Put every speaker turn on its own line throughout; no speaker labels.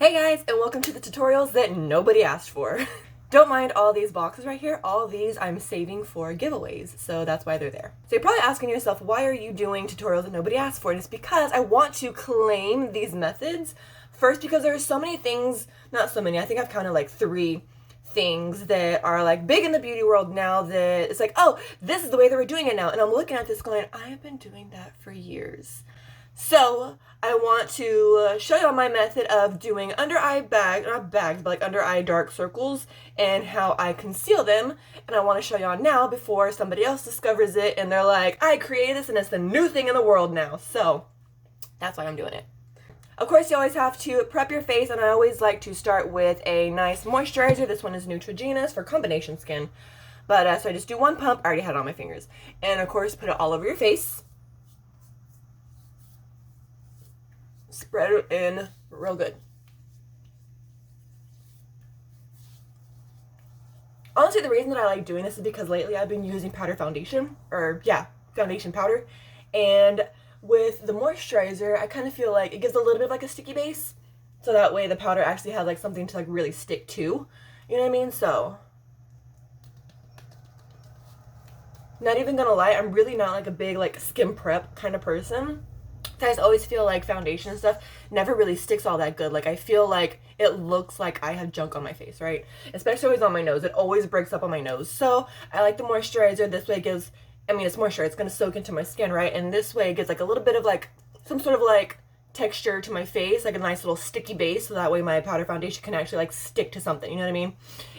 Hey guys, and welcome to the tutorials that nobody asked for. Don't mind all these boxes right here. All these I'm saving for giveaways, so that's why they're there. So you're probably asking yourself, why are you doing tutorials that nobody asked for? And it's because I want to claim these methods. First, because there are so many things, not so many, I think I've counted like 3 things that are like big in the beauty world now that it's like, oh, this is the way that we're doing it now. And I'm looking at this going, I have been doing that for years. So I want to show you my method of doing under eye bags, not bags, but like under eye dark circles and how I conceal them. And I want to show y'all now before somebody else discovers it and they're like, I created this and it's the new thing in the world now. So that's why I'm doing it. Of course, you always have to prep your face, and I always like to start with a nice moisturizer. This one is Neutrogena's for combination skin. But so I just do 1 pump. I already had it on my fingers. And of course, put it all over your face. Spread it in real good. Honestly, the reason that I like doing this is because lately I've been using powder foundation, foundation powder, and with the moisturizer, I kind of feel like it gives a little bit of like a sticky base, so that way the powder actually has like something to like really stick to, you know what I mean? So, not even gonna lie, I'm really not like a big like skin prep kind of person. I just always feel like foundation and stuff never really sticks all that good. Like, I feel like it looks like I have junk on my face, right? Especially always on my nose. It always breaks up on my nose. So I like the moisturizer. This way it gives, it's moisture. It's going to soak into my skin, right? And this way it gives like a little bit of like some sort of like texture to my face, like a nice little sticky base. So that way my powder foundation can actually like stick to something, you know what I mean?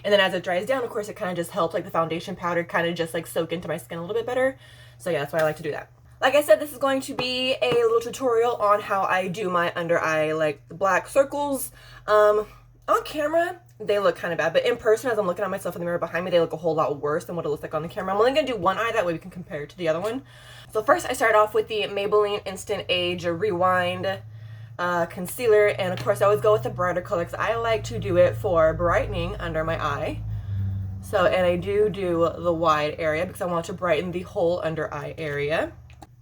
And then as it dries down, of course, it kind of just helps like the foundation powder kind of just like soak into my skin a little bit better. So yeah, that's why I like to do that. Like I said, this is going to be a little tutorial on how I do my under eye, like the black circles. On camera, they look kind of bad, but in person, as I'm looking at myself in the mirror behind me, they look a whole lot worse than what it looks like on the camera. I'm only going to do one eye, that way we can compare it to the other one. So first, I start off with the Maybelline Instant Age Rewind concealer, and of course, I always go with the brighter color because I like to do it for brightening under my eye. So, and I do the wide area because I want to brighten the whole under eye area.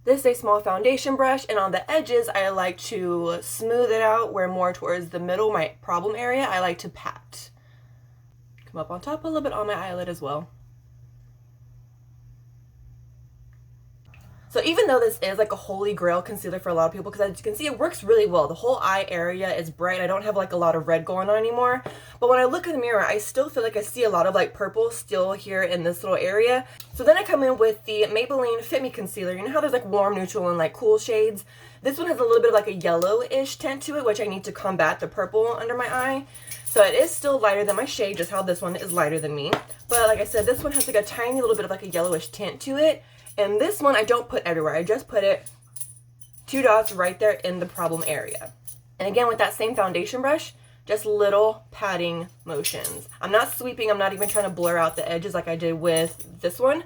This is a small foundation brush, and on the edges, I like to smooth it out, where more towards the middle, my problem area, I like to pat. Come up on top a little bit on my eyelid as well. So even though this is like a holy grail concealer for a lot of people, because as you can see, it works really well. The whole eye area is bright. I don't have like a lot of red going on anymore. But when I look in the mirror, I still feel like I see a lot of like purple still here in this little area. So then I come in with the Maybelline Fit Me Concealer. You know how there's like warm, neutral, and like cool shades? This one has a little bit of like a yellowish tint to it, which I need to combat the purple under my eye. So it is still lighter than my shade, just how this one is lighter than me. But like I said, this one has like a tiny little bit of like a yellowish tint to it. And this one I don't put everywhere. I just put it 2 dots right there in the problem area. And again, with that same foundation brush, just little patting motions. I'm not sweeping. I'm not even trying to blur out the edges like I did with this one.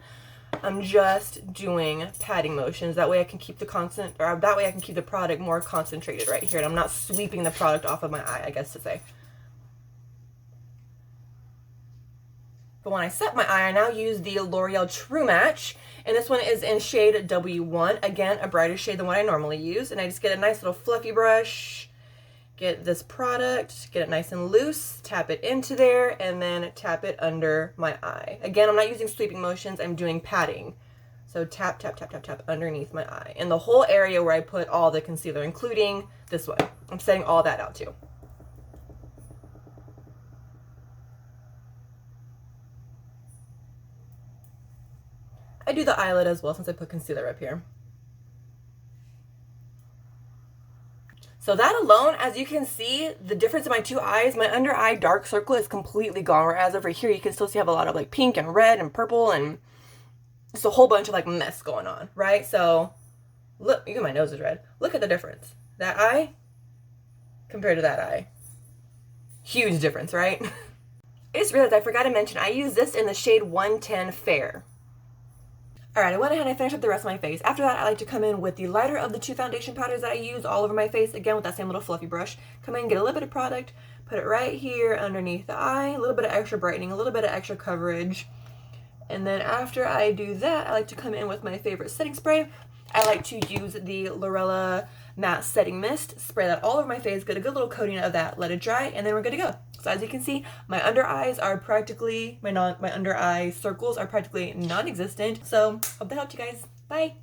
I'm just doing patting motions. That way I can keep the product more concentrated right here. And I'm not sweeping the product off of my eye, I guess to say. But when I set my eye, I now use the L'Oreal True Match, and this one is in shade W1. Again, a brighter shade than what I normally use. And I just get a nice little fluffy brush, get this product, get it nice and loose, tap it into there, and then tap it under my eye. Again, I'm not using sweeping motions, I'm doing patting. So tap, tap, tap, tap, tap underneath my eye. And the whole area where I put all the concealer, including this one. I'm setting all that out too. I do the eyelid as well since I put concealer up here. So that alone, as you can see, the difference in my 2 eyes, my under eye dark circle is completely gone. Whereas over here, you can still see I have a lot of like pink and red and purple and just a whole bunch of like mess going on, right? So look, even my nose is red. Look at the difference. That eye compared to that eye. Huge difference, right? I just realized I forgot to mention, I use this in the shade 110 Fair. Alright, I went ahead and I finished up the rest of my face. After that, I like to come in with the lighter of the 2 foundation powders that I use all over my face. Again, with that same little fluffy brush. Come in, get a little bit of product, put it right here underneath the eye. A little bit of extra brightening, a little bit of extra coverage. And then after I do that, I like to come in with my favorite setting spray. I like to use the Lorella Matte Setting Mist, spray that all over my face, get a good little coating of that, let it dry, and then we're good to go. So as you can see, my under eyes are practically, my under eye circles are practically non-existent. So hope that helped you guys. Bye.